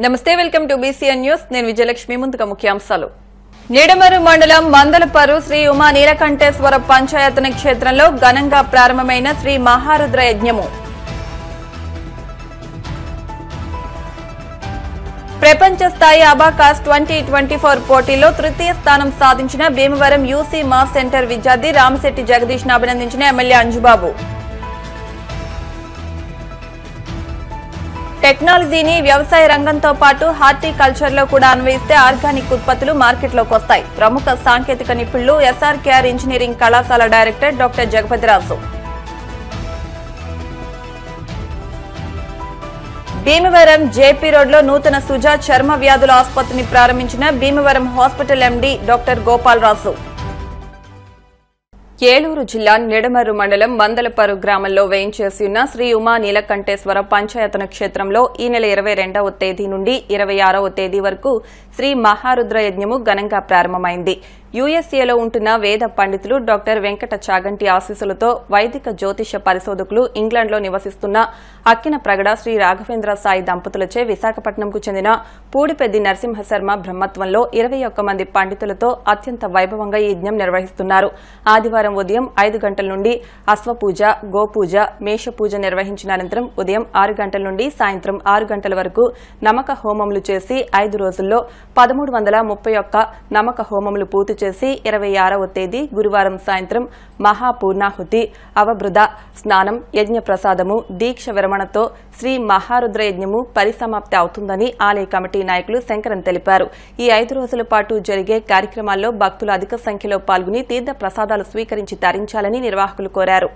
నమస్తే welcome to BCN news నేను విజయలక్ష్మి ముందుగా ముఖ్యాంశాలు నిడమరు మండలం మందలపరు శ్రీ ఉమా నీలకంఠేశ్వర పంచాయతన క్షేత్రంలో ఘనంగా ప్రారంభమైన శ్రీ మహారుద్ర యజ్ఞము ప్రపంచ స్థాయి అబాకాస్ 2024 పోటీలో తృతీయ స్థానం సాధించిన భీమవరం యూసీ మాస్ సెంటర్ విద్యార్థి రామశెట్టి జగదీష్ ను అభినందించిన ఎమ్మెల్యే అంజుబాబు టెక్నాలజీని వ్యవసాయ రంగంతో పాటు హార్టికల్చర్ లో కూడా అన్వయిస్తే ఆర్గానిక్ ఉత్పత్తులు మార్కెట్లోకి వస్తాయి. ప్రముఖ సాంకేతిక నిపుణులు ఎస్ఆర్కేఆర్ ఇంజనీరింగ్ కళాశాల director doctor Jagapathi Raju. Bhimavaram JP రోడ్లో నూతన సుజా చర్మ వ్యాధుల ఆసుపత్రిని ప్రారంభించిన Bhimavaram hospital MD doctor Gopalaraju. Eluru జిల్లా నిడమరు మండలం మందలపరు గ్రామంలో వేయించేసి ఉన్న శ్రీ ఉమా నీలకంఠేశ్వర పంచాయతన క్షేత్రంలో ఈ నెల 22వ తేదీ నుండి 26వ తేదీ వరకు శ్రీ మహారుద్ర యజ్ఞము ఘనంగా ప్రారంభమైంది. యూఎస్ఏలో ఉంటున్న వేద పండితులు డాక్టర్ వెంకట చాగంటి ఆశీస్సులతో వైదిక జ్యోతిష పరిశోధకులు ఇంగ్లాండ్లో నివసిస్తున్న అక్కిన ప్రగడ శ్రీ రాఘవేంద్ర సాయి దంపతులచే విశాఖపట్నంకు చెందిన పూడిపెద్ది నరసింహశర్మ బ్రహ్మత్వంలో 21 మంది పండితులతో అత్యంత వైభవంగా ఈ యజ్ఞం నిర్వహిస్తున్నారు. ఆదివారం ఉదయం 5 గంటల నుండి అశ్వపూజ, గోపూజ, మేషపూజ నిర్వహించిన అనంతరం ఉదయం 6 గంటల నుండి సాయంత్రం 6 గంటల వరకు నమక హోమములు చేసి 5 రోజుల్లో 1331 నమక హోమములు పూర్తి చేసి 26వ తేదీ గురువారం సాయంత్రం మహాపూర్ణాహుతి, అవబృద స్నానం, యజ్ఞ ప్రసాదము, దీక్ష విరమణతో శ్రీ మహారుద్ర యజ్ఞము పరిసమాప్తి అవుతుందని ఆలయ కమిటీ నాయకులు శంకరన్ తెలిపారు. ఈ 5 రోజుల పాటు జరిగే కార్యక్రమాల్లో భక్తులు అధిక సంఖ్యలో పాల్గొని తీర్థ ప్రసాదాలు స్వీకరించి తరించాలని నిర్వాహకులు కోరారు.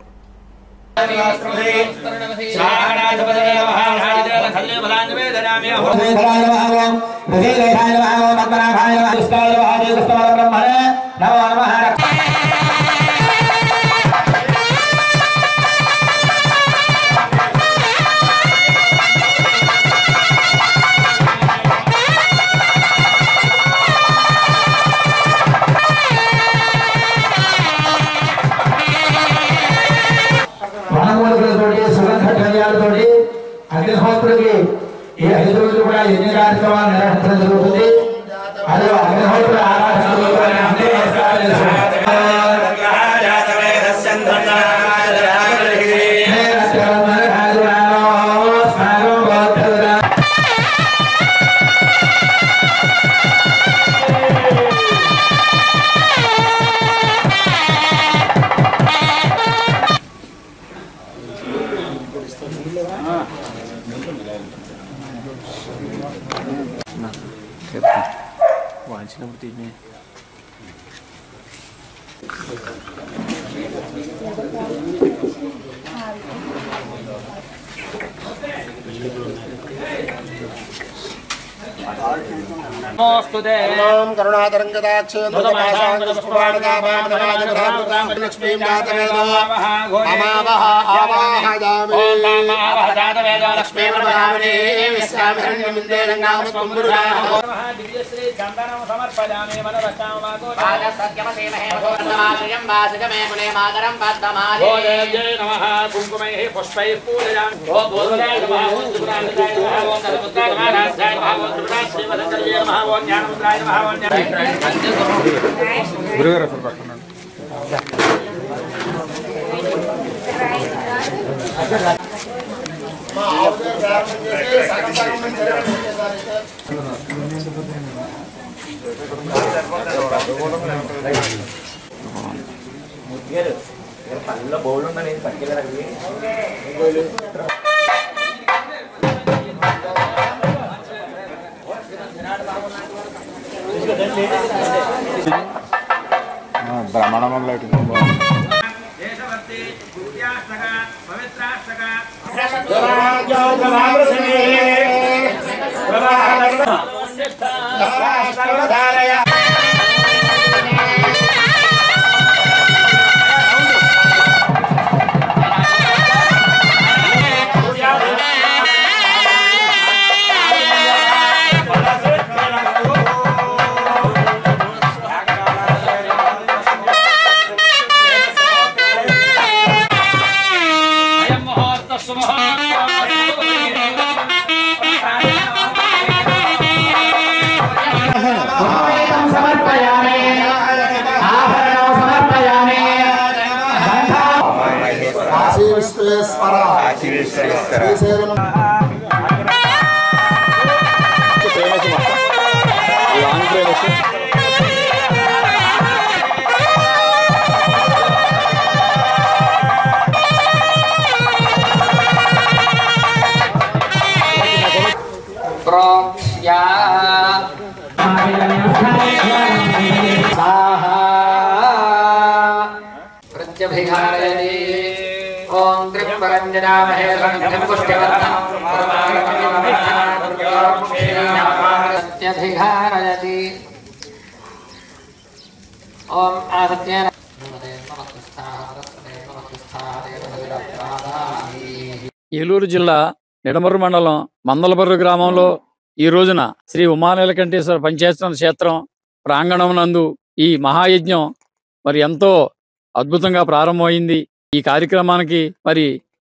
అగ్నిహోత్రుడికి ఈ 5 రోజులు కూడా ఎన్ని కార్యక్రమాలు నిర్వహించడం జరుగుతుంది. అదే అగ్నిహోత్రుడు ఆరాధన వాంచినప్పుడు తీనే नमोस्तुते ओम करुणातरंगदाक्षे लक्ष्मीं जातवेदो अमावह आवाहयामि ओम अमावह जातवेदो लक्ष्मीं प्रभावने विश्वामिरण्यमिन्देरंगाम कुम्भुराः दिव्यश्री चन्दनं समर्पयामि मनवचामागो बालसत्यमसेमहे भगवन्नामयं वासजमे कुले मातरं पद्ममाले ओ देव्यै नमः कुङ्कुमैः पुष्पैः पूजयामि ओ बोधराय नमः ओम दुरानदाय नमः ओम नमस्कारनाथाय नमः ओम दुराश्री वदन्तर्ये नमः ओम ज्ञानमुद्राय नमः ओम गुरुगाరు అసలు పక్కన మా ఆవుదే ప్రారంభం చేసి సకసకం ముద్గేరు పళ్ళలో బౌల్ ఉందని పట్టుకెళ్ళారు. బ్రహ్మాండంలో सुमहा ओम त्रिपुरंजनामहे सत्यधिकारयति ओम आसत्येन ఏలూరు జిల్లా నిడమర్రు మండలం మందలపర్రు గ్రామంలో ఈ రోజున శ్రీ ఉమానీలకంఠేశ్వర పంచాయతన క్షేత్రం ప్రాంగణం నందు ఈ మహాయజ్ఞం మరి ఎంతో అద్భుతంగా ప్రారంభమైంది. ఈ కార్యక్రమానికి మరి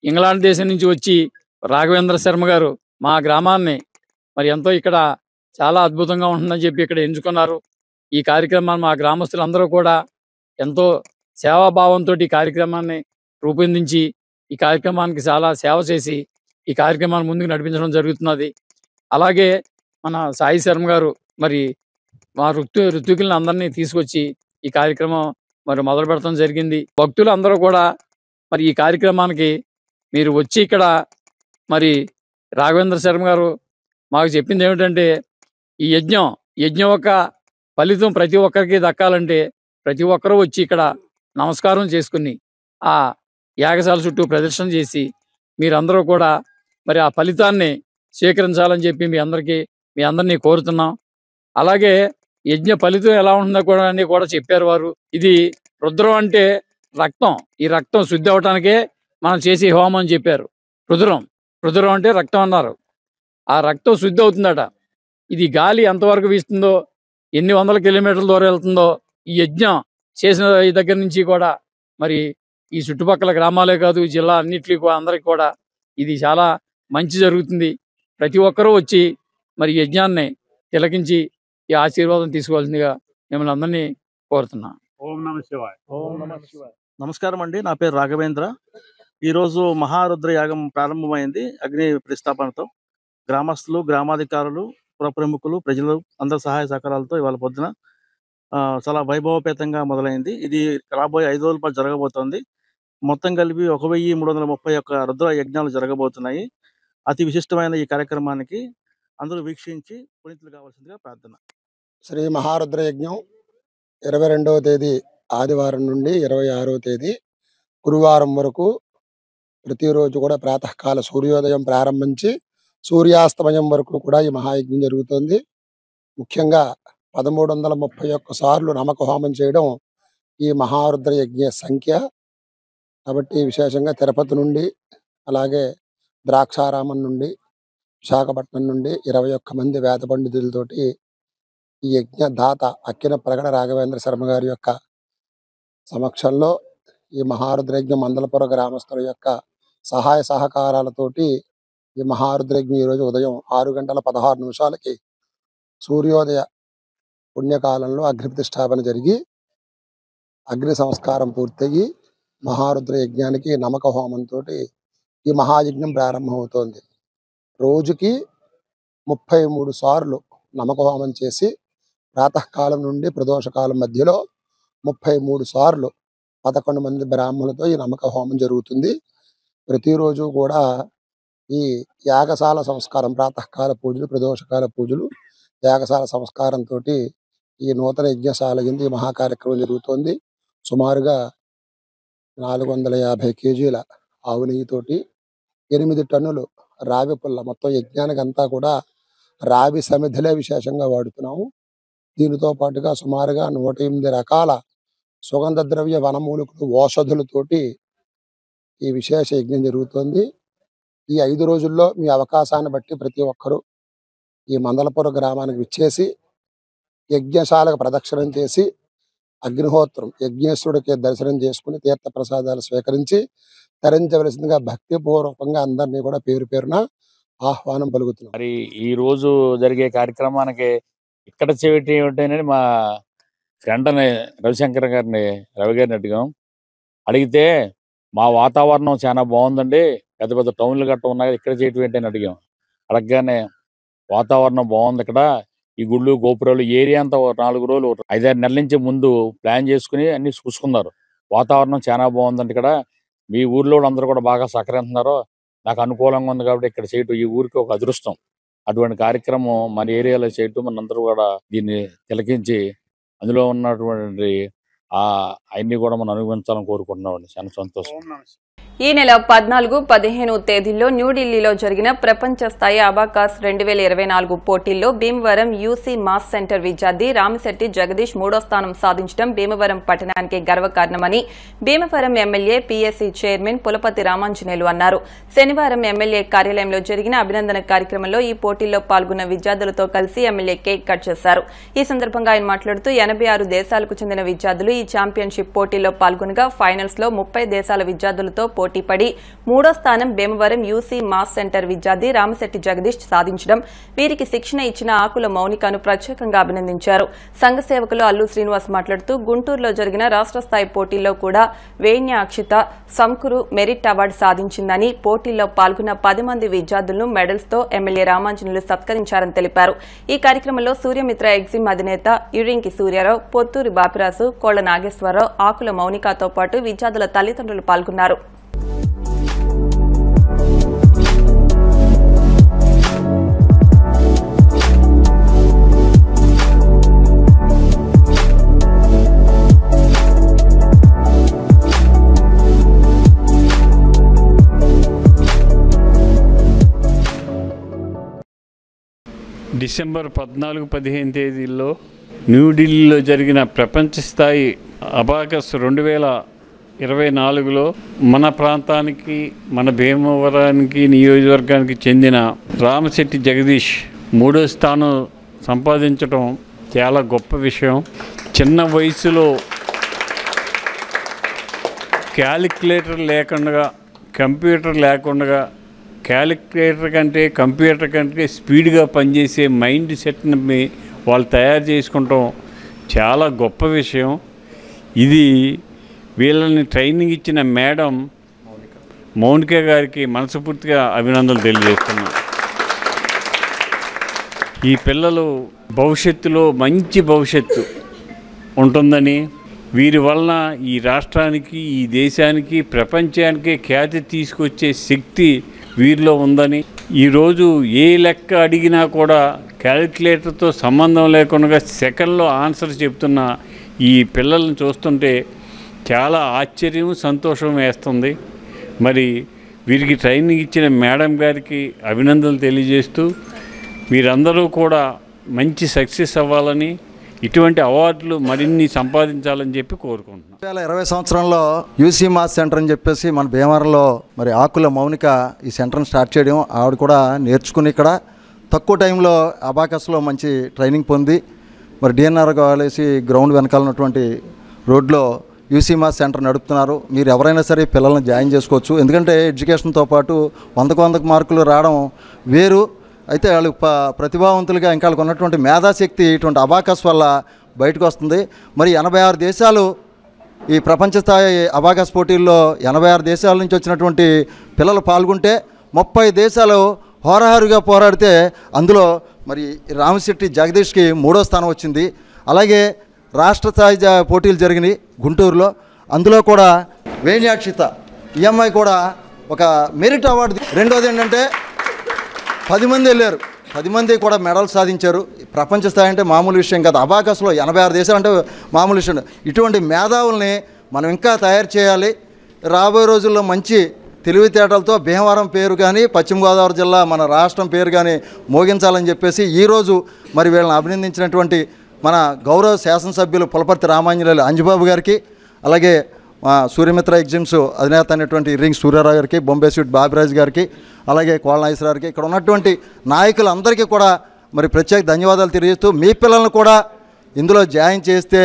ఇంగ్లాండ్ దేశం నుంచి వచ్చి రాఘవేంద్ర శర్మ గారు మా గ్రామాన్ని మరి ఎంతో ఇక్కడ చాలా అద్భుతంగా ఉంటుందని చెప్పి ఇక్కడ ఎంచుకున్నారు. ఈ కార్యక్రమాన్ని మా గ్రామస్తులందరూ కూడా ఎంతో సేవాభావంతో ఈ కార్యక్రమాన్ని రూపొందించి ఈ కార్యక్రమానికి చాలా సేవ చేసి ఈ కార్యక్రమాన్ని ముందుకు నడిపించడం జరుగుతున్నది. అలాగే మన సాయి శర్మ గారు మరి మా ఋత్వికులను అందరినీ తీసుకొచ్చి ఈ కార్యక్రమం మరి మొదలు పెడతాం జరిగింది. భక్తులు అందరూ కూడా మరి ఈ కార్యక్రమానికి మీరు వచ్చి ఇక్కడ మరి రాఘవేంద్ర శర్మ గారు మాకు చెప్పింది ఏమిటంటే ఈ యజ్ఞం యొక్క ఫలితం ప్రతి ఒక్కరికి దక్కాలంటే ప్రతి ఒక్కరూ వచ్చి ఇక్కడ నమస్కారం చేసుకుని ఆ యాగశాల చుట్టూ ప్రదర్శన చేసి మీరందరూ కూడా మరి ఆ ఫలితాన్ని స్వీకరించాలని చెప్పి మీ అందరినీ కోరుతున్నాం. అలాగే యజ్ఞ ఫలితం ఎలా ఉంటుందో కూడా అన్ని కూడా చెప్పారు వారు. ఇది రుద్రం అంటే రక్తం, ఈ రక్తం శుద్ధి అవటానికే మనం చేసే హోమం అని చెప్పారు. రుద్రం అంటే రక్తం అన్నారు. ఆ రక్తం శుద్ధి అవుతుందట. ఇది గాలి ఎంతవరకు వీస్తుందో, ఎన్ని వందల కిలోమీటర్ల దూరం వెళ్తుందో ఈ యజ్ఞం చేసిన దగ్గర నుంచి కూడా మరి ఈ చుట్టుపక్కల గ్రామాలే కాదు ఈ జిల్లా అన్నిటికీ అందరికి కూడా ఇది చాలా మంచి జరుగుతుంది. ప్రతి ఒక్కరూ వచ్చి మరి యజ్ఞాన్ని తిలకించి ఈ ఆశీర్వాదం తీసుకోవాల్సిందిగా మిమ్మల్ని అందరినీ కోరుతున్నా. ఓం నమః శివాయ. ఓం నమః శివాయ. నమస్కారం అండి, నా పేరు రాఘవేంద్ర. ఈరోజు మహారుద్ర యాగం ప్రారంభమైంది. అగ్ని ప్రతిష్టాపనతో గ్రామస్తులు, గ్రామాధికారులు, పుర ప్రముఖులు, ప్రజలు అందరి సహాయ సహకారాలతో ఇవాళ పొద్దున చాలా వైభవపేతంగా మొదలైంది. ఇది రాబోయే 5 రోజుల పాటు జరగబోతోంది. మొత్తం కలిపి 1331 రుద్ర యజ్ఞాలు జరగబోతున్నాయి. అతి విశిష్టమైన ఈ కార్యక్రమానికి అందరూ వీక్షించి పునీతులు కావాల్సిందిగా ప్రార్థన. శ్రీ మహారుద్ర యజ్ఞం 22వ తేదీ ఆదివారం నుండి 26వ తేదీ గురువారం వరకు ప్రతిరోజు కూడా ప్రాతకాల సూర్యోదయం ప్రారంభించి సూర్యాస్తమయం వరకు కూడా ఈ మహాయజ్ఞం జరుగుతుంది. ముఖ్యంగా 1331 సార్లు నమక హోమం చేయడం ఈ మహారుద్ర యజ్ఞ సంఖ్య. కాబట్టి విశేషంగా తిరుపతి నుండి, అలాగే ద్రాక్షారామం నుండి, విశాఖపట్నం నుండి 21 మంది వేద పండితులతోటి ఈ యజ్ఞ దాత అక్కిన ప్రగడ రాఘవేంద్ర శర్మ గారి యొక్క సమక్షంలో ఈ మహారుద్రయజ్ఞం మందలపుర గ్రామస్తుల యొక్క సహాయ సహకారాలతోటి ఈ మహారుద్రయజ్ఞం ఈరోజు ఉదయం 6:16 సూర్యోదయ పుణ్యకాలంలో అగ్ని ప్రతిష్టాపన జరిగి అగ్ని సంస్కారం పూర్తయి మహారుద్ర యజ్ఞానికి నమక హోమంతో ఈ మహాయజ్ఞం ప్రారంభమవుతోంది. రోజుకి 33 సార్లు నమక హోమం చేసి ప్రాతకాలం నుండి ప్రదోషకాలం మధ్యలో 33 సార్లు 11 మంది బ్రాహ్మణులతో ఈ నమక హోమం జరుగుతుంది. ప్రతిరోజు కూడా ఈ యాగశాల సంస్కారం, ప్రాతకాల పూజలు, ప్రదోషకాల పూజలు, యాగశాల సంస్కారంతో ఈ నూతన యజ్ఞశాల కింద ఈ మహాకార్యక్రమం జరుగుతోంది. సుమారుగా 450 కేజీల ఆవు నెయ్యితోటి 8 టన్నులు రావి పుల్ల, మొత్తం యజ్ఞానికి అంతా కూడా రావి సమిధులే విశేషంగా వాడుతున్నాము. దీనితో పాటుగా సుమారుగా 108 రకాల సుగంధ ద్రవ్య వనమూలికలు, ఓషధులతోటి ఈ విశేష యజ్ఞం జరుగుతుంది. ఈ 5 రోజుల్లో మీ అవకాశాన్ని బట్టి ప్రతి ఒక్కరూ ఈ మందలపుర గ్రామానికి విచ్చేసి యజ్ఞశాలకు ప్రదక్షిణం చేసి అగ్నిహోత్రం యజ్ఞేశ్వరుడికి దర్శనం చేసుకుని తీర్థ ప్రసాదాలు స్వీకరించి తరించవలసిందిగా భక్తిపూర్వకంగా అందరినీ కూడా పేరు పేరున ఆహ్వానం పలుకుతున్నాం. మరి ఈ రోజు జరిగే కార్యక్రమానికి ఇక్కడ చేయటం ఏమిటని మా ఫ్రెండ్ అని రవిశంకర్ గారిని అడిగాం. అడిగితే మా వాతావరణం చాలా బాగుందండి, పెద్ద పెద్ద టౌన్లు గట్ట ఉన్నాయి, ఇక్కడ చేయటం ఏంటి అని అడిగాం. అడగగానే వాతావరణం బాగుంది ఇక్కడ, ఈ గుళ్ళు గోపురాలు ఏరియా అంతా 4 రోజులు 5-6 నెలల నుంచి ముందు ప్లాన్ చేసుకుని అన్ని చూసుకున్నారు. వాతావరణం చాలా బాగుందండి ఇక్కడ, మీ ఊర్లో అందరూ కూడా బాగా సహకరిస్తున్నారు, నాకు అనుకూలంగా ఉంది కాబట్టి ఇక్కడ చేయటం ఈ ఊరికి ఒక అదృష్టం. అటువంటి కార్యక్రమం మన ఏరియాలో చేయటం మనందరూ కూడా దీన్ని తిలకించి అందులో ఉన్నటువంటి అన్ని కూడా మనం అనుభవించాలని కోరుకుంటున్నామండి. చాలా సంతోషం. ఈ నెల 14, 15 తేదీల్లో న్యూఢిల్లీలో జరిగిన ప్రపంచ స్థాయి అబాకాస్ 2024 పోటీల్లో భీమవరం యూసీ మాస్ సెంటర్ విద్యార్థి రామిశెట్టి జగదీష్ 3వ స్థానం సాధించడం భీమవరం పట్టణానికి గర్వకారణమని Bhimavaram MLA PSC chairman Pulapati Ramanjaneyulu అన్నారు. శనివారం ఎమ్మెల్యే కార్యాలయంలో జరిగిన అభినందన కార్యక్రమంలో ఈ పోటీల్లో పాల్గొన్న విద్యార్థులతో కలిసి ఎమ్మెల్యే కేక్ కట్ చేశారు. ఈ సందర్భంగా ఆయన మాట్లాడుతూ 86 దేశాలకు చెందిన విద్యార్థులు ఈ ఛాంపియన్షిప్ పోటీల్లో పాల్గొనగా ఫైనల్స్ లో 30 దేశాల విద్యార్థులతో పోటీపడి 3వ స్థానం భీమవరం యూసీ మాస్ సెంటర్ విద్యార్థి రామిశెట్టి జగదీష్ సాధించడం, వీరికి శిక్షణ ఇచ్చిన ఆకుల మౌనికను ప్రత్యేకంగా అభినందించారు. సంఘ సేవకులు అల్లు శ్రీనివాస్ మాట్లాడుతూ గుంటూరులో జరిగిన రాష్ట్ర స్థాయి పోటీల్లో కూడా వేణ్య అక్షిత సంకురు మెరిట్ అవార్డు సాధించిందని, పోటీల్లో పాల్గొన్న 10 మంది విద్యార్థులను మెడల్స్ తో ఎమ్మెల్యే రామాంజనేయులు సత్కరించారని తెలిపారు. ఈ కార్యక్రమంలో సూర్యమిత్ర ఎగ్జిమ్ అధినేత ఇరింకి సూర్యారావు, పొత్తూరి బాపిరాజు, కోళ్ల నాగేశ్వరరావు, ఆకుల మౌనికతో పాటు విద్యార్థుల తల్లిదండ్రులు పాల్గొన్నారు. డిసెంబర్ 14, 15 తేదీల్లో న్యూఢిల్లీలో జరిగిన ప్రపంచ స్థాయి అబాకస్ 2024లో మన ప్రాంతానికి, మన భీమవరానికి నియోజకవర్గానికి చెందిన రామిశెట్టి జగదీష్ 3వ స్థానం సంపాదించడం చాలా గొప్ప విషయం. చిన్న వయసులో క్యాలిక్యులేటర్ లేకుండా, కంప్యూటర్ లేకుండా, క్యాలిక్యులేటర్ కంటే కంప్యూటర్ కంటే స్పీడ్గా పనిచేసే మైండ్ సెట్ని వాళ్ళు తయారు చేసుకుంటాం చాలా గొప్ప విషయం. ఇది వీళ్ళని ట్రైనింగ్ ఇచ్చిన మేడం మౌనిక గారికి మనస్ఫూర్తిగా అభినందనలు తెలియజేస్తున్నాం. ఈ పిల్లలు భవిష్యత్తులో మంచి భవిష్యత్తు ఉంటుందని, వీరి వలన ఈ రాష్ట్రానికి, ఈ దేశానికి, ప్రపంచానికి ఖ్యాతి తీసుకొచ్చే శక్తి వీరిలో ఉందని, ఈరోజు ఏ లెక్క అడిగినా కూడా క్యాలిక్యులేటర్తో సంబంధం లేకుండా సెకండ్లో ఆన్సర్ చెప్తున్న ఈ పిల్లల్ని చూస్తుంటే చాలా ఆశ్చర్యం, సంతోషం వేస్తుంది. మరి వీరికి ట్రైనింగ్ ఇచ్చిన మేడం గారికి అభినందనలు తెలియజేస్తూ మీరందరూ కూడా మంచి సక్సెస్ అవ్వాలని, ఇటువంటి అవార్డులు మరిన్ని సంపాదించాలని చెప్పి కోరుకుంటున్నాను. 2020 సంవత్సరంలో యూసీ మాస్ సెంటర్ అని చెప్పేసి మన భీమవరంలో మరి ఆకుల మౌనిక ఈ సెంటర్ని స్టార్ట్ చేయడం, ఆవిడ కూడా నేర్చుకుని ఇక్కడ తక్కువ టైంలో అబాకస్లో మంచి ట్రైనింగ్ పొంది మరి డిఎన్ఆర్ కాలేజీ గ్రౌండ్ వెనకాల ఉన్నటువంటి రోడ్లో యూసీ మాస్ సెంటర్ నడుపుతున్నారు. మీరు ఎవరైనా సరే పిల్లల్ని జాయిన్ చేసుకోవచ్చు. ఎందుకంటే ఎడ్యుకేషన్తో పాటు 100కు మార్కులు రావడం వేరు. అయితే వాళ్ళు ప్రతిభావంతులుగా ఇంకా వాళ్ళకు ఉన్నటువంటి మేధాశక్తి ఇటువంటి అబాకస్ వల్ల బయటకు వస్తుంది. మరి 86 దేశాలు ఈ ప్రపంచ స్థాయి అబాకస్ పోటీల్లో 86 దేశాల నుంచి వచ్చినటువంటి పిల్లలు పాల్గొంటే 30 దేశాలు హోరాహారుగా పోరాడితే అందులో మరి రామిశెట్టి జగదీష్కి 3వ స్థానం వచ్చింది. అలాగే రాష్ట్ర స్థాయి పోటీలు జరిగినాయి గుంటూరులో, అందులో కూడా వేణ్యాక్షిత ఈ అమ్మాయి కూడా ఒక మెరిట్ అవార్డు. రెండోది ఏంటంటే 10 మంది వెళ్ళారు, 10 మంది కూడా మెడల్ సాధించారు. ప్రపంచ స్థాయి అంటే మామూలు విషయం కాదు. అబాకస్లో 86 దేశాలు అంటే మామూలు విషయం. ఇటువంటి మేధావుల్ని మనం ఇంకా తయారు చేయాలి. రాబోయే రోజుల్లో మంచి తెలివితేటలతో భీమవరం పేరు కానీ, పశ్చిమ గోదావరి జిల్లా మన రాష్ట్రం పేరు కానీ మోగించాలని చెప్పేసి ఈరోజు మరి వీళ్ళని అభినందించినటువంటి మన గౌరవ శాసనసభ్యులు పులపర్తి రామాంజనేయులు అంజబాబు గారికి, అలాగే సూర్యమిత్ర ఎగ్జిమ్స్ అధినేత అయినటువంటి ఇరింగ్ సూర్యారావు గారికి, బొంబే స్వీట్ బాబిరాజ్ గారికి, అలాగే కోళ్ల నాగేశ్వరరావు గారికి, ఇక్కడ ఉన్నటువంటి నాయకులందరికీ కూడా మరి ప్రత్యేక ధన్యవాదాలు తెలియజేస్తూ మీ పిల్లలను కూడా ఇందులో జాయిన్ చేస్తే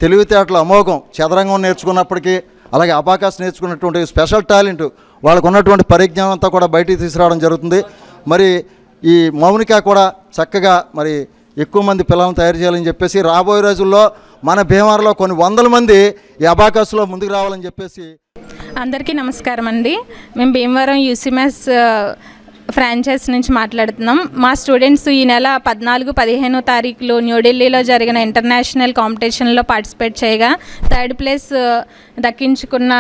తెలివితేటలు అమోఘం. చదరంగం నేర్చుకున్నప్పటికీ, అలాగే అబాకస్ నేర్చుకున్నటువంటి స్పెషల్ టాలెంట్, వాళ్ళకు ఉన్నటువంటి పరిజ్ఞానం అంతా కూడా బయటికి తీసుకురావడం జరుగుతుంది. మరి ఈ మౌనిక కూడా చక్కగా మరి ఎక్కువ మంది పిల్లలను తయారు చేయాలని చెప్పేసి రాబోయే రోజుల్లో మన భీమవరంలో కొన్ని 100 మంది ఈ అబాకస్లో ముందుకు రావాలని చెప్పేసి అందరికీ నమస్కారం అండి. మేము భీమవరం యూసీఎంఎస్ ఫ్రాంచైజ్ నుంచి మాట్లాడుతున్నాం. మా స్టూడెంట్స్ ఈ నెల 14-15 తారీఖులు న్యూఢిల్లీలో జరిగిన ఇంటర్నేషనల్ కాంపిటీషన్లో పార్టిసిపేట్ చేయగా 3rd ప్లేస్ దక్కించుకున్న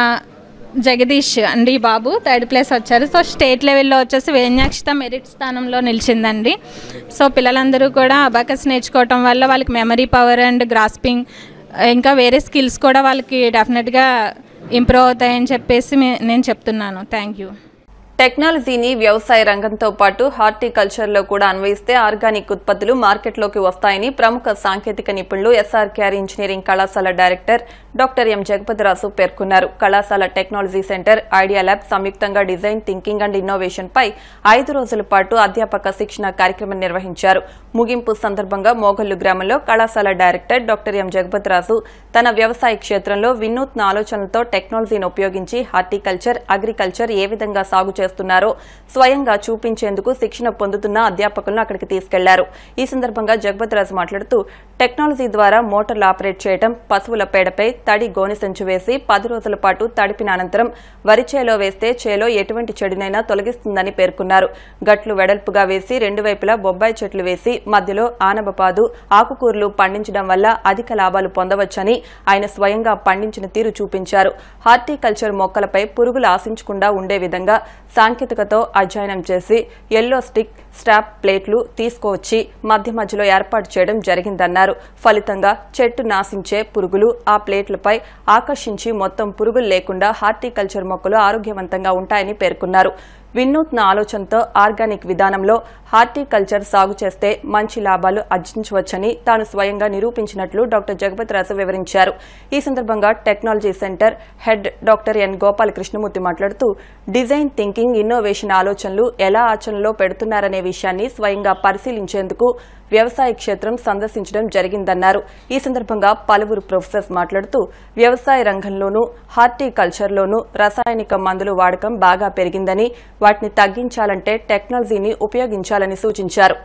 జగదీష్ అండి బాబు 3rd ప్లేస్ వచ్చారు. సో స్టేట్ లెవెల్లో వచ్చేసి వేణ్యాక్షిత మెరిట్ స్థానంలో నిలిచిందండి. సో పిల్లలందరూ కూడా అబాకస్ నేర్చుకోవటం వల్ల వాళ్ళకి మెమరీ పవర్ అండ్ గ్రాస్పింగ్ ఇంకా వేరే స్కిల్స్ కూడా వాళ్ళకి డెఫినెట్గా ఇంప్రూవ్ అవుతాయని చెప్పేసి నేను చెప్తున్నాను. Thank you. టెక్నాలజీని వ్యవసాయ రంగంతో పాటు హార్టికల్చర్లో కూడా అన్వయిస్తే ఆర్గానిక్ ఉత్పత్తులు మార్కెట్లోకి వస్తాయని ప్రముఖ సాంకేతిక నిపుణులు ఎస్ఆర్కేఆర్ ఇంజనీరింగ్ కళాశాల డైరెక్టర్ డాక్టర్ ఎం జగపతిరాజు పేర్కొన్నారు. కళాశాల టెక్నాలజీ సెంటర్, ఐడియా ల్యాబ్ సంయుక్తంగా డిజైన్ థింకింగ్ అండ్ ఇన్నోవేషన్ పై 5 రోజుల పాటు అధ్యాపక శిక్షణ కార్యక్రమం నిర్వహించారు. ముగింపు సందర్భంగా మోగల్లు గ్రామంలో కళాశాల డైరెక్టర్ డాక్టర్ ఎం జగపతిరాజు తన వ్యవసాయ క్షేత్రంలో వినూత్న ఆలోచనలతో టెక్నాలజీని ఉపయోగించి హార్టికల్చర్, అగ్రికల్చర్ ఏ విధంగా సాగు చేస్తున్నారో స్వయంగా చూపించేందుకు శిక్షణ పొందుతున్న అధ్యాపకులను అక్కడికి తీసుకెళ్లారు. ఈ సందర్భంగా జగపతిరాజు మాట్లాడుతూ టెక్నాలజీ ద్వారా మోటార్లు ఆపరేట్ చేయడం, పశువుల పేడపై తడి గోనె సంచి వేసి 10 రోజుల పాటు తడిపిన అనంతరం వరి చేలో వేస్తే చేలో ఎటువంటి చెడునైనా తొలగిస్తుందని పేర్కొన్నారు. గట్లు వెడల్పుగా వేసి 2 వైపులా బొబ్బాయి చెట్లు వేసి మధ్యలో ఆనపపాదు, ఆకుకూరలు పండించడం వల్ల అధిక లాభాలు పొందవచ్చని ఆయన స్వయంగా పండించిన తీరు చూపించారు. హార్టికల్చర్ మొక్కలపై పురుగులు ఆశించకుండా ఉండే విధంగా సాంకేతికతో అధ్యయనం చేసి ఎల్లో స్టిక్ స్టాప్ ప్లేట్లు తీసుకువచ్చి మధ్యలో ఏర్పాటు చేయడం జరిగిందన్నారు. ఫలితంగా చెట్టు నాశించే పురుగులు ఆ ప్లేట్లపై ఆకర్షించి మొత్తం పురుగులు లేకుండా హార్టికల్చర్ మొక్కలు ఆరోగ్యవంతంగా ఉంటాయని పేర్కొన్నారు. వినూత్న ఆలోచనతో ఆర్గానిక్ విధానంలో హార్టికల్చర్ సాగు చేస్తే మంచి లాభాలు ఆర్జించవచ్చని తాను స్వయంగా నిరూపించినట్లు డాక్టర్ జగపతిరాజు వివరించారు. ఈ సందర్భంగా technology centre head doctor N Gopalakrishnamurthy మాట్లాడుతూ డిజైన్ థింకింగ్, ఇన్నోవేషన్ ఆలోచనలు ఎలా ఆచరణలో పెడుతున్నారనే విషయాన్ని స్వయంగా పరిశీలించేందుకు వ్యవసాయ క్షేత్రం సందర్శించడం జరిగిందన్నారు. ఈ సందర్భంగా పలువురు ప్రొఫెసర్స్ మాట్లాడుతూ వ్యవసాయ రంగంలోనూ హార్టికల్చర్లోనూ రసాయనిక మందుల వాడకం బాగా పెరిగిందని, వాటిని తగ్గించాలంటే టెక్నాలజీని ఉపయోగించాలని సూచించారు.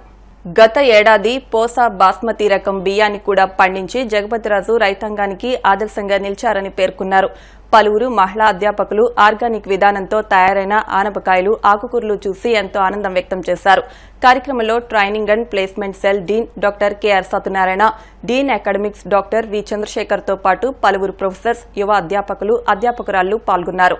గత ఏడాది పోసా బాస్మతి రకం బియ్యాన్ని కూడా పండించి జగపతిరాజు రైతాంగానికి ఆదర్శంగా నిలిచారని పేర్కొన్నారు. పలువురు మహిళా అధ్యాపకులు ఆర్గానిక్ విధానంతో తయారైన ఆనపకాయలు, ఆకుకూరలు చూసి ఎంతో ఆనందం వ్యక్తం చేశారు. కార్యక్రమంలో training and placement cell dean doctor KR Satyanarayana, dean academics doctor V Chandrasekhar తో పాటు పలువురు ప్రొఫెసర్స్, యువ అధ్యాపకులు, అధ్యాపకురాళ్లు పాల్గొన్నారు.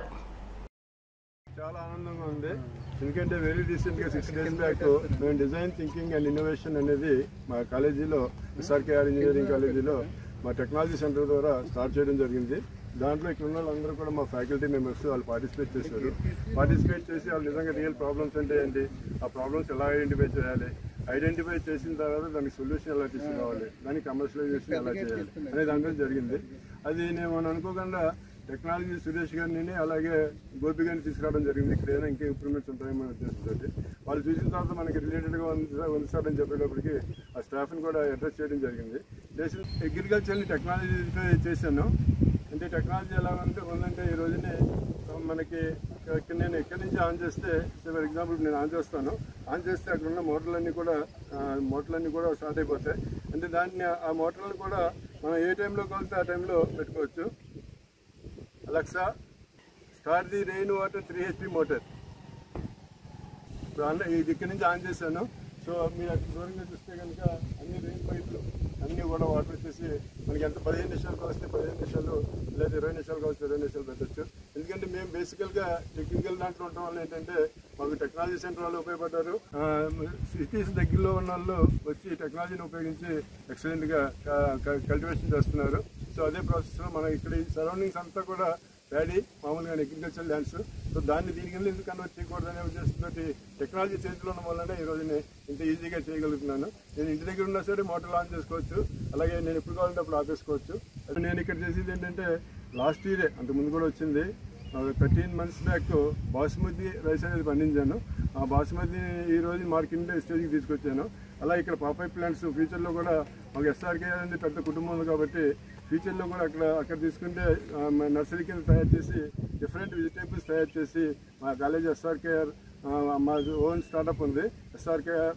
చాలా ఆనందంగా ఉంది. ఎందుకంటే వెరీ రీసెంట్గా 6 days బ్యాక్ మేము డిజైన్ థింకింగ్ అండ్ ఇన్నోవేషన్ అనేది మా కాలేజీలో, ఎస్ఆర్కేఆర్ ఇంజనీరింగ్ కాలేజీలో మా టెక్నాలజీ సెంటర్ ద్వారా స్టార్ట్ చేయడం జరిగింది. దాంట్లో ఇక్కడ ఉన్న వాళ్ళందరూ కూడా మా ఫ్యాకల్టీ మెంబర్స్ వాళ్ళు పార్టిసిపేట్ చేశారు. పార్టిసిపేట్ చేసి వాళ్ళు నిజంగా రియల్ ప్రాబ్లమ్స్ అంటే ఏంటి, ఆ ప్రాబ్లమ్స్ ఎలా ఐడెంటిఫై చేయాలి, ఐడెంటిఫై చేసిన తర్వాత దానికి సొల్యూషన్ ఎలా తీసుకురావాలి, దానికి కమర్షియలైజేషన్ ఎలా చేయాలి అనే దాంట్లో జరిగింది. అది నేను అనుకోకుండా టెక్నాలజీ సురేష్ గారిని అలాగే గోపి గారిని తీసుకురావడం జరిగింది. ఇక్కడ ఏదైనా ఇంకా ఇంప్రూవ్మెంట్స్ ఉంటాయని ఉద్దేశంతో వాళ్ళు చూసిన తర్వాత మనకి రిలేటెడ్గా ఉంచాలని చెప్పేటప్పటికి ఆ స్టాఫ్ని కూడా అడ్రస్ చేయడం జరిగింది. అగ్రికల్చర్ని టెక్నాలజీతో చేశాను. అంటే టెక్నాలజీ ఎలా ఉందంటే ఈ రోజునే మనకి నేను ఎక్కడి నుంచి ఆన్ చేస్తే, ఫర్ ఎగ్జాంపుల్ నేను ఆన్ చేస్తాను, ఆన్ చేస్తే అక్కడ ఉన్న మోటార్లన్నీ కూడా స్టార్ట్ అయిపోతాయి. అంటే దాన్ని ఆ మోటార్లను కూడా మనం ఏ టైంలో కలిస్తే ఆ టైంలో పెట్టుకోవచ్చు. Alexa start the rain water 3 HP motor. ఇప్పుడు ఇది ఇక్కడ నుంచి ఆన్ చేశాను. సో మీరు అక్కడ దూరంగా చూస్తే కనుక అన్ని రెయిన్ పైపులు అన్నీ కూడా వాటర్ వచ్చేసి మనకి ఎంత 15 నిమిషాలకు వస్తే 15 నిమిషాలు, లేదా 20 నిమిషాలకు వస్తే 20 నిమిషాలు పెట్టచ్చు. ఎందుకంటే మేము బేసికల్గా టెక్నికల్ దాంట్లో ఉండటం వల్ల ఏంటంటే మాకు టెక్నాలజీ సెంటర్ వాళ్ళు ఉపయోగపడ్డారు. సిటీస్ దగ్గరలో ఉన్న వాళ్ళు వచ్చి టెక్నాలజీని ఉపయోగించి ఎక్సలెంట్గా కల్టివేషన్ చేస్తున్నారు. సో అదే ప్రాసెస్లో మనం ఇక్కడ ఈ సరౌండింగ్స్ అంతా కూడా ప్యాడీ, మామూలుగా అగ్రికల్చర్ ల్యాండ్స్. సో దాన్ని దీనికి ఎందుకు కన్వర్ట్ చేయకూడదు అనే ఉద్దేశంతో టెక్నాలజీ చేతిలో ఉన్న వల్లనే ఈరోజు నేను ఇంత ఈజీగా చేయగలుగుతున్నాను. నేను ఇంటి దగ్గర ఉన్నా సరే మోటార్ ఆన్ చేసుకోవచ్చు, అలాగే నేను ఎప్పుడు కావాలంటే అప్పుడు ఆపేసుకోవచ్చు. అది నేను ఇక్కడ చేసేది ఏంటంటే లాస్ట్ ఇయరే, అంతకుముందు కూడా వచ్చింది, 13 months బ్యాక్ బాస్మతి రైస్ అనేది పండించాను. ఆ బాస్మతి ఈరోజు మార్కెట్ స్టేజ్కి తీసుకొచ్చాను. అలా ఇక్కడ పాపై ప్లాంట్స్ ఫ్యూచర్లో కూడా మాకు ఎస్ఆర్కే అనేది పెద్ద కుటుంబం ఉంది కాబట్టి ఫ్యూచర్లో కూడా అక్కడ తీసుకుంటే నర్సరీ కింద తయారు చేసి డిఫరెంట్ వెజిటేబుల్స్ తయారు చేసి మా కాలేజ్ ఎస్ఆర్కేఆర్ మా ఓన్ స్టార్టప్ ఉంది, ఎస్ఆర్కేఆర్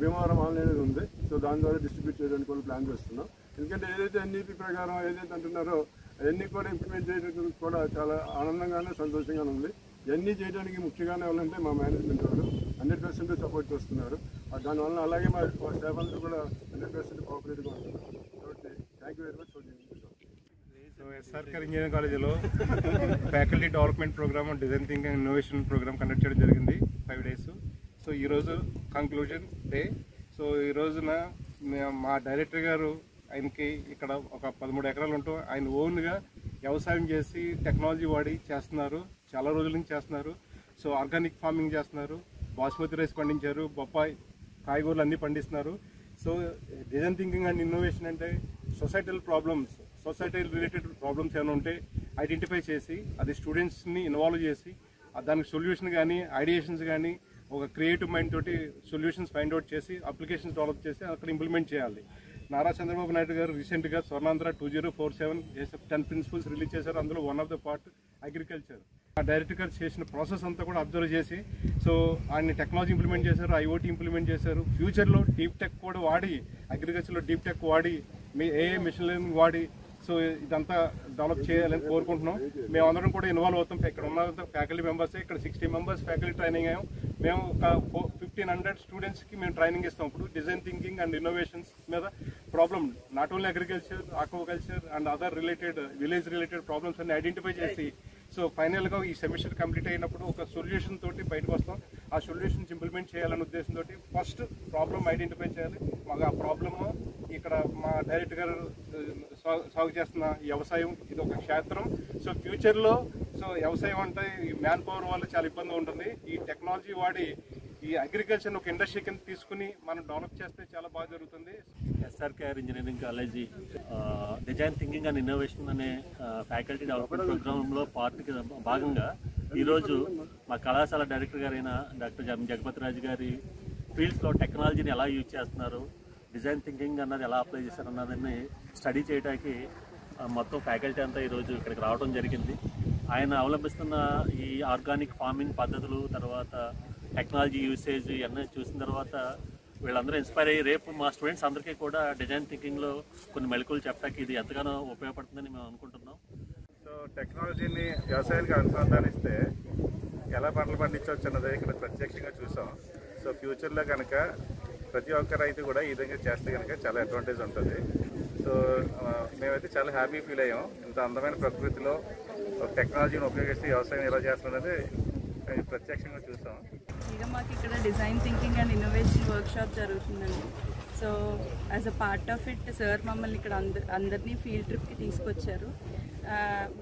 భీమవరం ఆన్లైన్ అనేది ఉంది. సో దాని ద్వారా డిస్ట్రిబ్యూట్ చేయడానికి కూడా ప్లాన్ చేస్తున్నాం. ఎందుకంటే ఏదైతే ఎన్ఈపీ ప్రకారం ఏదైతే అంటున్నారో అవన్నీ కూడా ఇంప్లిమెంట్ చేయడానికి కూడా చాలా ఆనందంగానే సంతోషంగానే ఉంది. ఇవన్నీ చేయడానికి ముఖ్యంగానే వాళ్ళంటే మా మేనేజ్మెంట్ వాళ్ళు 100% సపోర్ట్ చేస్తున్నారు. దానివల్ల అలాగే మా స్టాఫ్ అందరూ కూడా 100% కోఆపరేటివ్గా ఉంటున్నారు. కాబట్టి thank you very much for this. So SRR engineering కాలేజీలో faculty development program, design thinking and innovation program conduct చేయడం జరిగింది 5 days. సో ఈరోజు కంక్లూజన్ డే. సో ఈ రోజున మా డైరెక్టర్ గారు ఆయనకి ఇక్కడ ఒక 13 ఎకరాలు ఉంటూ ఆయన ఓన్గా వ్యవసాయం చేసి టెక్నాలజీ వాడి చేస్తున్నారు. చాలా రోజుల నుంచి చేస్తున్నారు. సో ఆర్గానిక్ ఫార్మింగ్ చేస్తున్నారు, బాస్మతి రైస్ పండించారు, బొప్పాయి, కాయగూరలు అన్నీ పండిస్తున్నారు. So design thinking and innovation అంటే సొసైటల్ రిలేటెడ్ ప్రాబ్లమ్స్ ఏమైనా ఉంటే ఐడెంటిఫై చేసి అది స్టూడెంట్స్ని ఇన్వాల్వ్ చేసి దానికి సొల్యూషన్ కానీ ఐడియేషన్స్ కానీ ఒక క్రియేటివ్ మైండ్ తోటి సొల్యూషన్స్ ఫైండ్ అవుట్ చేసి అప్లికేషన్స్ డెవలప్ చేసి అక్కడ ఇంప్లిమెంట్ చేయాలి. నారా చంద్రబాబు నాయుడు గారు రీసెంట్గా స్వర్ణాంధ్ర 2047 10 ప్రిన్సిపల్స్ రిలీజ్ చేశారు. అందులో one of the part agriculture. ఆ డైరెక్టర్ గారు చేసిన ప్రాసెస్ అంతా కూడా అబ్జర్వ్ చేసి సో ఆయన టెక్నాలజీ ఇంప్లిమెంట్ చేశారు, ఐఓటీ ఇంప్లిమెంట్ చేశారు. ఫ్యూచర్లో డీప్ టెక్ కూడా వాడి అగ్రికల్చర్లో డీప్ టెక్ వాడి ఏఐ మిషన్ లెర్నింగ్ వాడి సో ఇదంతా డెవలప్ చేయాలని కోరుకుంటున్నాం. మేమందరం కూడా ఇన్వాల్వ్ అవుతాం. ఇక్కడ ఉన్న ఫ్యాకల్టీ మెంబర్స్ ఇక్కడ 60 members ఫ్యాకల్టీ ట్రైనింగ్ అయ్యాం. మేము ఒక 1500 స్టూడెంట్స్కి మేము ట్రైనింగ్ ఇస్తాం. ఇప్పుడు డిజైన్ థింకింగ్ అండ్ ఇన్నోవేషన్స్ మీద problem not only agriculture, aquaculture and other related village related problems అన్ని ఐడెంటిఫై చేసి సో ఫైనల్గా ఈ సెమిస్టర్ కంప్లీట్ అయినప్పుడు ఒక సొల్యూషన్ తోటి బయటకు వస్తాం. ఆ సొల్యూషన్స్ ఇంప్లిమెంట్ చేయాలనే ఉద్దేశంతో ఫస్ట్ ప్రాబ్లమ్ ఐడెంటిఫై చేయాలి. మాకు ఆ ప్రాబ్లమ్ ఇక్కడ మా డైరెక్టర్ గారు సాగు చేస్తున్న వ్యవసాయం ఇది ఒక క్షేత్రం. సో ఫ్యూచర్లో సో వ్యవసాయం అంటే ఈ మ్యాన్ పవర్ వల్ల చాలా ఇబ్బంది ఉంటుంది. ఈ టెక్నాలజీ వాడి ఈ అగ్రికల్చర్ ఒక ఇండస్ట్రీ కింద తీసుకుని మనం డెవలప్ చేస్తే చాలా బాగా జరుగుతుంది. SRR engineering college design thinking and innovation అనే ఫ్యాకల్టీ డెవలప్మెంట్ ప్రోగ్రాంలో పార్ట్కి భాగంగా ఈరోజు మా కళాశాల డైరెక్టర్ గారైన డాక్టర్ జగపతి రాజు గారి ఫీల్డ్స్లో టెక్నాలజీని ఎలా యూజ్ చేస్తున్నారు, డిజైన్ థింకింగ్ అన్నది ఎలా అప్లై చేస్తారు అన్నదాన్ని స్టడీ చేయడానికి మొత్తం ఫ్యాకల్టీ అంతా ఈరోజు ఇక్కడికి రావడం జరిగింది. ఆయన అవలంబిస్తున్న ఈ ఆర్గానిక్ ఫార్మింగ్ పద్ధతులు, తర్వాత టెక్నాలజీ యూసేజ్ ఇవన్నీ చూసిన తర్వాత వీళ్ళందరూ ఇన్స్పైర్ అయ్యి రేపు మా స్టూడెంట్స్ అందరికీ కూడా డిజైన్ థింకింగ్లో కొన్ని మెళకువలు చెప్పడానికి ఇది ఎంతగానో ఉపయోగపడుతుందని మేము అనుకుంటున్నాం. సో టెక్నాలజీని వ్యవసాయానికి అనుసంధానిస్తే ఎలా పంటలు పండించవచ్చు అన్నది ఇక్కడ ప్రత్యక్షంగా చూసాం. సో ఫ్యూచర్లో కనుక ప్రతి ఒక్క రైతు కూడా ఈ విధంగా చేస్తే కనుక చాలా అడ్వాంటేజ్ ఉంటుంది. సో మేమైతే చాలా హ్యాపీ ఫీల్ అయ్యాం. ఇంత అందమైన ప్రకృతిలో టెక్నాలజీని ఉపయోగిస్తే వ్యవసాయం ఎలా చేస్తున్నది ప్రత్యక్షంగా చూసాం. ఇక మాకు ఇక్కడ design thinking and innovation workshop జరుగుతుందండి. So as a part of it sir మమ్మల్ని ఇక్కడ అందరినీ ఫీల్డ్ ట్రిప్కి తీసుకొచ్చారు.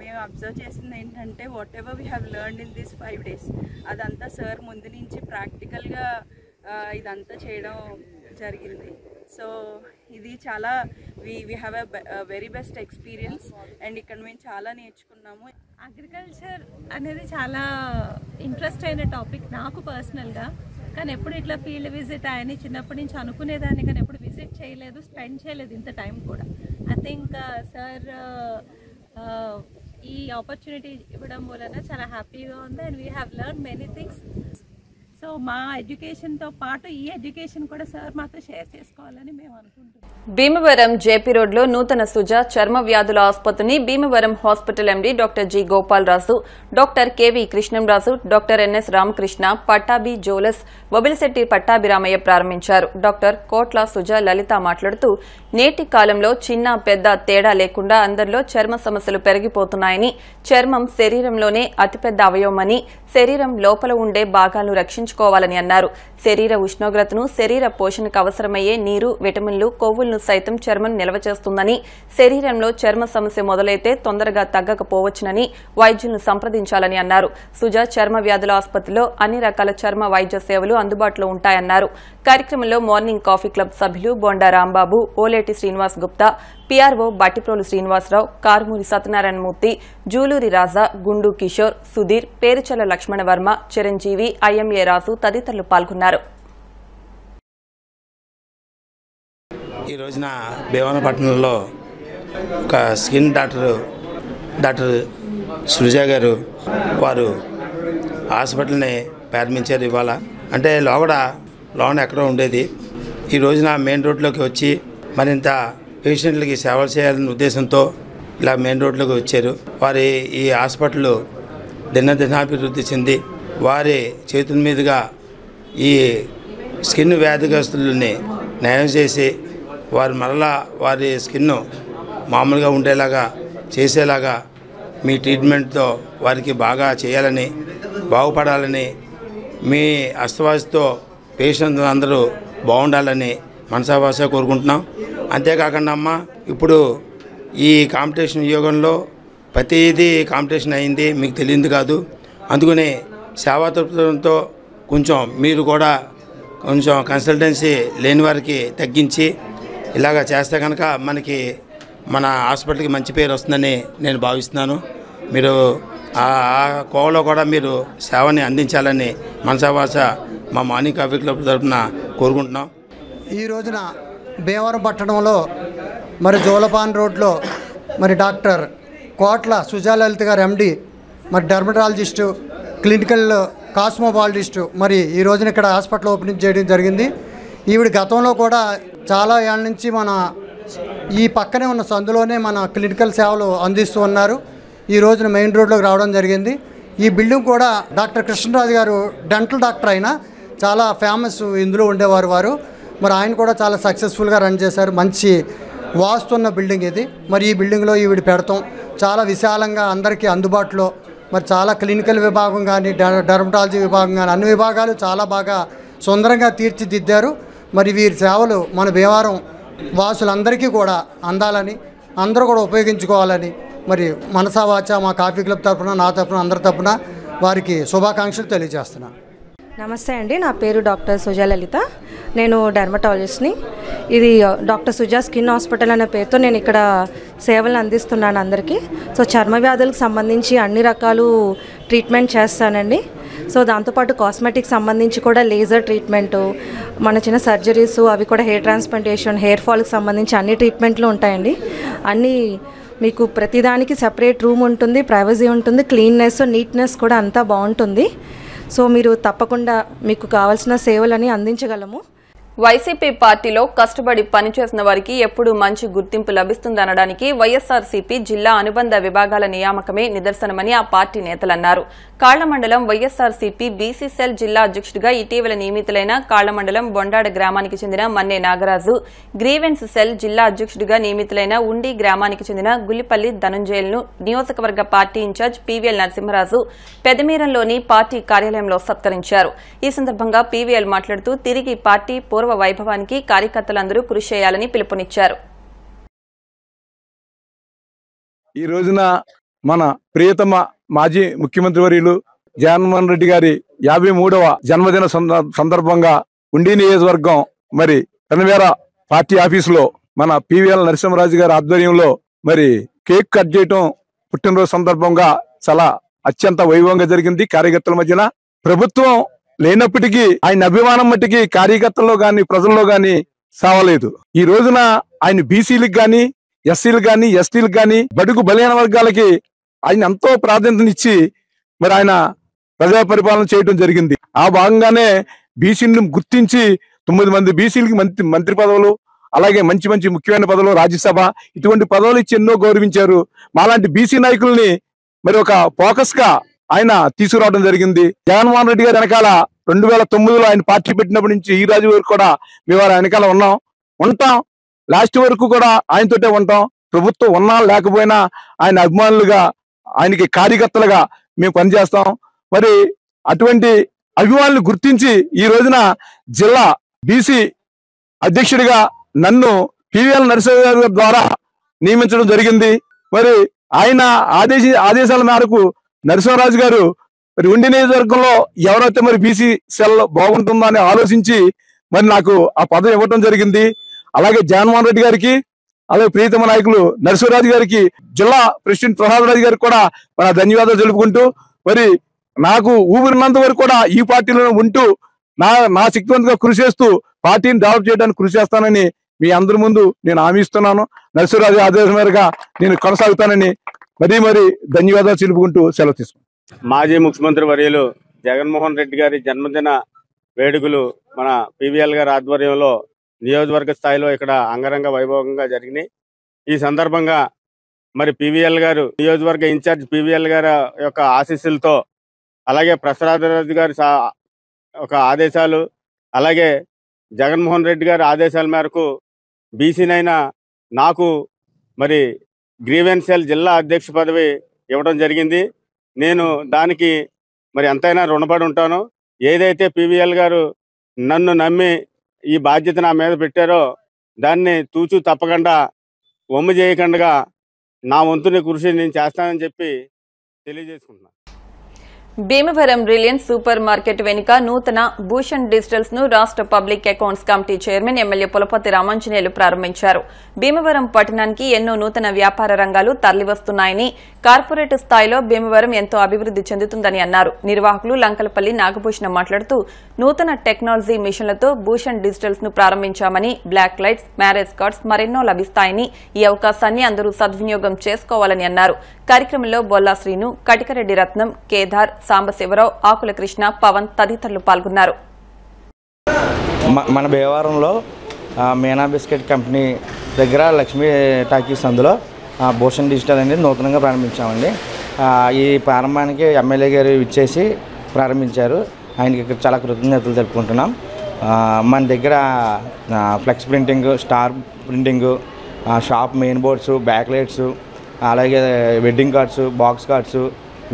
మేము అబ్జర్వ్ చేసింది ఏంటంటే what ever we have learned in this 5 days అదంతా సార్ ముందు నుంచి ప్రాక్టికల్గా ఇదంతా చేయడం జరిగింది. సో ఇది చాలా we have a very best experience and ఇక్కడ మేము చాలా నేర్చుకున్నాము. అగ్రికల్చర్ అనేది చాలా ఇంట్రెస్ట్ అయిన టాపిక్ నాకు పర్సనల్గా. కానీ ఎప్పుడు ఇట్లా ఫీల్డ్ విజిట్ ఆయన చిన్నప్పటి నుంచి అనుకునేదాన్ని, కానీ ఎప్పుడు విజిట్ చేయలేదు, స్పెండ్ చేయలేదు ఇంత టైం కూడా. ఐ థింక్ సార్ ఈ ఆపర్చునిటీ ఇవ్వడం వలన చాలా హ్యాపీగా ఉంది and we have learn many things. So మా ఎడ్యుకేషన్తో పాటు ఈ ఎడ్యుకేషన్ కూడా సార్ మాతో షేర్ చేసుకోవాలని మేము అనుకుంటున్నాం. భీమవరం జేపీ రోడ్లో నూతన సుజ చర్మ వ్యాధుల ఆసుపత్రిని Bhimavaram hospital MD doctor G Gopalaraju, doctor KV Krishnamraju, doctor NS Ramakrishna, Pattabhi జోలస్, బొబిలిశెట్టి పట్టాభిరామయ్య ప్రారంభించారు. డాక్టర్ కోట్ల సుజ లలిత మాట్లాడుతూ నేటి కాలంలో చిన్న పెద్ద తేడా లేకుండా అందరిలో చర్మ సమస్యలు పెరిగిపోతున్నాయని, చర్మం శరీరంలోనే అతిపెద్ద అవయవమని, శరీరం లోపల ఉండే భాగాలను రక్షించుకోవాలని అన్నారు. శరీర ఉష్ణోగ్రతను, శరీర పోషణకు అవసరమయ్యే నీరు, విటమిన్లు, కొవ్వులను సైతం చర్మం నిల్వ చేస్తుందని, శరీరంలో చర్మ సమస్య మొదలైతే తొందరగా తగ్గకపోవచ్చునని వైద్యులను సంప్రదించాలని అన్నారు. సుజా చర్మ వ్యాధుల ఆసుపత్రిలో అన్ని రకాల చర్మ వైద్య సేవలు అందుబాటులో ఉంటాయన్నారు. కార్యక్రమంలో మార్నింగ్ కాఫీ క్లబ్ సభ్యులు బొండా రాంబాబు, ఓలేటి శ్రీనివాస్ గుప్తా, పీఆర్ఓ బట్టిప్రోలు శ్రీనివాసరావు, కారుమూరి సత్యనారాయణమూర్తి, జూలూరి రాజా, గుండు కిషోర్, సుధీర్, పేరుచల్ల లక్ష్మణవర్మ, చిరంజీవి, ఐఎంఏ రాజు తదితరులు పాల్గొన్నారు. ఈ రోజున భీమవరపట్నంలో ఒక స్కిన్ డాక్టర్ సుజా గారు వారు హాస్పిటల్ని ప్రారంభించారు. ఇవాళ అంటే లోన ఎక్కడో ఉండేది, ఈ రోజున మెయిన్ రోడ్లోకి వచ్చి మరింత పేషెంట్లకి సేవలు చేయాలనే ఉద్దేశంతో ఇలా మెయిన్ రోడ్లోకి వచ్చారు. వారి ఈ హాస్పిటల్ దినదినాభివృద్ధి చెంది వారి చేతుల మీదుగా ఈ స్కిన్ వ్యాధిగ్రస్తులని నయం చేసి వారు మరలా వారి స్కిన్ మామూలుగా ఉండేలాగా చేసేలాగా మీ ట్రీట్మెంట్తో వారికి బాగా చేయాలని, బాగుపడాలని, మీ అస్తవాసితో పేషెంట్లు అందరూ బాగుండాలని మనసావాస కోరుకుంటున్నాం. అంతేకాకుండా అమ్మ, ఇప్పుడు ఈ కాంపిటీషన్ యోగంలో ప్రతిదీ కాంపిటీషన్ అయింది, మీకు తెలియదు కాదు. అందుకని సేవా తత్పరతో కొంచెం మీరు కూడా కొంచెం కన్సల్టెన్సీ లేని వారికి తగ్గించి ఇలాగ చేస్తే కనుక మనకి మన హాస్పిటల్కి మంచి పేరు వస్తుందని నేను భావిస్తున్నాను. మీరు ఆ కోవలో కూడా మీరు సేవని అందించాలని మనసావాస మా మార్నింగ్ కాఫీ క్లబ్ తరఫున కోరుకుంటున్నాం. ఈ రోజున భీమవరం పట్టణంలో మరి జోలపాన్ రోడ్లో మరి డాక్టర్ కోట్ల సుజాలలిత గారు ఎండి, మరి డర్మటాలజిస్టు, క్లినికల్ కాస్మోబాలజిస్టు మరి ఈ రోజున ఇక్కడ హాస్పిటల్ ఓపెనింగ్ చేయడం జరిగింది. ఈవిడ గతంలో కూడా చాలా ఏళ్ళ నుంచి మన ఈ పక్కనే ఉన్న సందులోనే మన క్లినికల్ సేవలు అందిస్తూ ఉన్నారు. ఈ రోజున మెయిన్ రోడ్లోకి రావడం జరిగింది. ఈ బిల్డింగ్ కూడా డాక్టర్ కృష్ణరాజు గారు డెంటల్ డాక్టర్ అయినా చాలా ఫేమస్ ఇందులో ఉండేవారు వారు. మరి ఆయన కూడా చాలా సక్సెస్ఫుల్గా రన్ చేశారు. మంచి వాస్తున్న బిల్డింగ్ ఇది. మరి ఈ బిల్డింగ్లో ఈవిడ పెడతాం చాలా విశాలంగా అందరికీ అందుబాటులో, మరి చాలా క్లినికల్ విభాగం కానీ డర్మటాలజీ విభాగం కానీ అన్ని విభాగాలు చాలా బాగా సుందరంగా తీర్చిదిద్దారు. మరి వీరి సేవలు మన భీమవరం వాసులందరికీ కూడా అందాలని, అందరూ కూడా ఉపయోగించుకోవాలని మరి మనసా వాచ మా కాఫీ క్లబ్ తరఫున, నా తరఫున, అందరి తరఫున వారికి శుభాకాంక్షలు తెలియజేస్తున్నాను. నమస్తే అండి, నా పేరు డాక్టర్ సుజాలలిత. నేను డర్మటాలజిస్ట్ని. ఇది డాక్టర్ సుజా స్కిన్ హాస్పిటల్ అనే పేరుతో నేను ఇక్కడ సేవలను అందిస్తున్నాను అందరికీ. సో చర్మ వ్యాధులకు సంబంధించి అన్ని రకాలు ట్రీట్మెంట్ చేస్తానండి. సో దాంతోపాటు కాస్మెటిక్స్ సంబంధించి కూడా లేజర్ ట్రీట్మెంటు, మన చిన్న సర్జరీస్, అవి కూడా హెయిర్ ట్రాన్స్ప్లాంటేషన్, హెయిర్ ఫాల్కి సంబంధించి అన్ని ట్రీట్మెంట్లు ఉంటాయండి. అన్నీ మీకు ప్రతిదానికి సెపరేట్ రూమ్ ఉంటుంది, ప్రైవసీ ఉంటుంది, క్లీన్నెస్, నీట్నెస్ కూడా అంతా బాగుంటుంది. సో మీరు తప్పకుండా మీకు కావాల్సిన సేవలని అందించగలము. వైసీపీ పార్టీలో కష్టపడి పనిచేసిన వారికి ఎప్పుడూ మంచి గుర్తింపు లభిస్తుందనడానికి వైఎస్ఆర్సీపీ జిల్లా అనుబంధ విభాగాల నియామకమే నిదర్శనమని ఆ పార్టీ నేతలన్నారు. కాళ్లమండలం వైఎస్ఆర్సీపీ బీసీ సెల్ జిల్లా అధ్యక్షుడిగా ఇటీవల నియమితులైన కాళ్లమండలం బొండాడ గ్రామానికి చెందిన మన్నే నాగరాజు, గ్రీవెన్స్ సెల్ జిల్లా అధ్యక్షుడిగా నియమితులైన ఉండి గ్రామానికి చెందిన గుల్లిపల్లి ధనుంజయులను నియోజకవర్గ పార్టీ ఇన్ఛార్జ్ పీవీఎల్ నరసింహరాజు పెదమీరంలోని పార్టీ కార్యాలయంలో సత్కరించారు. ఈ సందర్భంగా పీవీఎల్ మాట్లాడుతూ తిరిగి పార్టీ పూర్వ వైభవానికి కార్యకర్తలందరూ కృషి చేయాలని పిలుపునిచ్చారు. ఈ రోజున మన ప్రియతమ మాజీ ముఖ్యమంత్రి వర్యులు జగన్మోహన్ రెడ్డి గారి 53వ జన్మదిన సందర్భంగా ఉండి నియోజకవర్గం మరి పెనవేర పార్టీ ఆఫీసులో మన పీవీఎల్ నరసింహరాజు గారి ఆధ్వర్యంలో మరి కేక్ కట్ చేయటం పుట్టినరోజు సందర్భంగా చాలా అత్యంత వైభవంగా జరిగింది. కార్యకర్తల మధ్యన ప్రభుత్వం లేనప్పటికీ ఆయన అభిమానం మట్టికి కార్యకర్తల్లో గాని ప్రజల్లో గాని సావలేదు. ఈ రోజున ఆయన బీసీలకు గాని, ఎస్సీలకు గాని, ఎస్టీలకు గాని, బడుగు బలహీన వర్గాలకి ఆయన ఎంతో ప్రాధాన్యతనిచ్చి మరి ఆయన ప్రజా పరిపాలన చేయడం జరిగింది. ఆ భాగంగానే బీసీలను గుర్తించి 9 మంది బీసీలకి మంత్రి పదవులు, అలాగే మంచి మంచి ముఖ్యమైన పదవులు, రాజ్యసభ ఇటువంటి పదవులు ఇచ్చి ఎన్నో గౌరవించారు. మాలాంటి బీసీ నాయకుల్ని మరి ఒక ఫోకస్ గా ఆయన తీసుకురావడం జరిగింది. జగన్మోహన్ రెడ్డి గారి వెనకాల 2009లో ఆయన పార్టీ పెట్టినప్పటి నుంచి ఈ రోజు వరకు కూడా మేము ఆయన వెనకాల ఉంటాం. లాస్ట్ వరకు కూడా ఆయనతోటే ఉంటాం. ప్రభుత్వం ఉన్నా లేకపోయినా ఆయన అభిమానులుగా, ఆయనకి కార్యకర్తలుగా మేము పనిచేస్తాం. మరి అటువంటి అభిమానులు గుర్తించి ఈ రోజున జిల్లా బీసీ అధ్యక్షుడిగా నన్ను పీవీఎల్ నరసింహరాజు గారి ద్వారా నియమించడం జరిగింది. మరి ఆయన ఆదేశాల మేరకు నరసింహరాజు గారు మరి ఉండి నియోజకవర్గంలో ఎవరైతే మరి బీసీ సెల్ బాగుంటుందో అని ఆలోచించి మరి నాకు ఆ పదవి ఇవ్వడం జరిగింది. అలాగే జగన్మోహన్ రెడ్డి గారికి, అలాగే ప్రియతమ నాయకులు నరసింహరాజు గారికి, జిల్లా ప్రెసిడెంట్ ప్రసాద్ రాజు గారికి కూడా మన ధన్యవాదాలు తెలుపుకుంటూ మరి నాకు ఊపిరినంత వరకు కూడా ఈ పార్టీలో ఉంటూ నా శక్తివంతంగా కృషి చేస్తూ పార్టీని డెవలప్ చేయడానికి కృషి చేస్తానని మీ అందరి ముందు నేను హామీ ఇస్తున్నాను. నరసింహరాజు ఆదేశం మేరకు నేను కొనసాగుతానని మరీ ధన్యవాదాలు తెలుపుకుంటూ సెలవు తీసుకుంటాను. మాజీ ముఖ్యమంత్రి వర్యులు జగన్మోహన్ రెడ్డి గారి జన్మదిన వేడుకలు మన పీవీఎల్ గారి ఆధ్వర్యంలో నియోజకవర్గ స్థాయిలో ఇక్కడ అంగరంగ వైభవంగా జరిగినాయి. ఈ సందర్భంగా మరి పివిఎల్ గారు నియోజకవర్గ ఇన్ఛార్జ్ పివిఎల్ గారి యొక్క ఆశీస్సులతో, అలాగే ప్రసాదరాజు గారి ఒక ఆదేశాలు, అలాగే జగన్మోహన్ రెడ్డి గారి ఆదేశాల మేరకు బీసీనైనా నాకు మరి గ్రీవెన్స్ సెల్ జిల్లా అధ్యక్ష పదవి ఇవ్వడం జరిగింది. నేను దానికి మరి ఎంతైనా రుణపడి ఉంటాను. ఏదైతే పివిఎల్ గారు నన్ను నమ్మి ఈ బాధ్యత నా మీద పెట్టారో దాన్ని తూచు తప్పకుండా వమ్ము చేయకుండా నా వంతుని కృషి నేను చేస్తానని చెప్పి తెలియజేసుకుంటున్నాను. భీమవరం రిలయన్స్ సూపర్ మార్కెట్ వెనుక నూతన భూషణ్ డిజిటల్స్ ను రాష్ట్ర public accounts committee chairman MLA Pulapati Ramanjaneyulu ప్రారంభించారు. భీమవరం పట్టణానికి ఎన్నో నూతన వ్యాపార రంగాలు తరలివస్తున్నాయని, కార్పొరేట్ స్థాయిలో భీమవరం ఎంతో అభివృద్ది చెందుతుందని అన్నారు. నిర్వాహకులు లంకలపల్లి నాగభూషణం మాట్లాడుతూ నూతన టెక్నాలజీ మిషన్లతో భూషణ్ డిజిటల్స్ ను ప్రారంభించామని, బ్లాక్ లైట్స్, మ్యారేజ్ కార్డ్స్ మరెన్నో లభిస్తాయని, ఈ అవకాశాన్ని అందరూ సద్వినియోగం చేసుకోవాలని అన్నారు. కార్యక్రమంలో బొల్లా శ్రీను, కటికరెడ్డి రత్నం, కేదార్, సాంబశివరావు, ఆకుల కృష్ణ, పవన్ తదితరులు పాల్గొన్నారు. మన భీమవరంలో మీనా బిస్కెట్ కంపెనీ దగ్గర లక్ష్మీ టాకీస్ అందులో భూషణ్ డిజిటల్ అనేది నూతనంగా ప్రారంభించామండి. ఈ ప్రారంభానికి ఎమ్మెల్యే గారు ఇచ్చేసి ప్రారంభించారు. ఆయనకి చాలా కృతజ్ఞతలు తెలుపుకుంటున్నాం. మన దగ్గర flex printing, star printing, shop main boards, back lights, అలాగే wedding cards, box cards,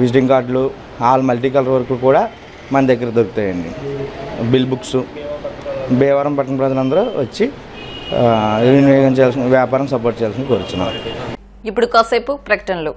visiting కార్డులు, ఆల్ మల్టీ కలర్ వర్క్ కూడా మన దగ్గర దొరుకుతాయండి. Bill books. భీమవరం పట్టణ ప్రజలందరూ వచ్చి వినియోగం చేయాల్సిన, వ్యాపారం సపోర్ట్ చేయాల్సిన కోరుచున్నాం. ఇప్పుడు కాసేపు ప్రకటనలు.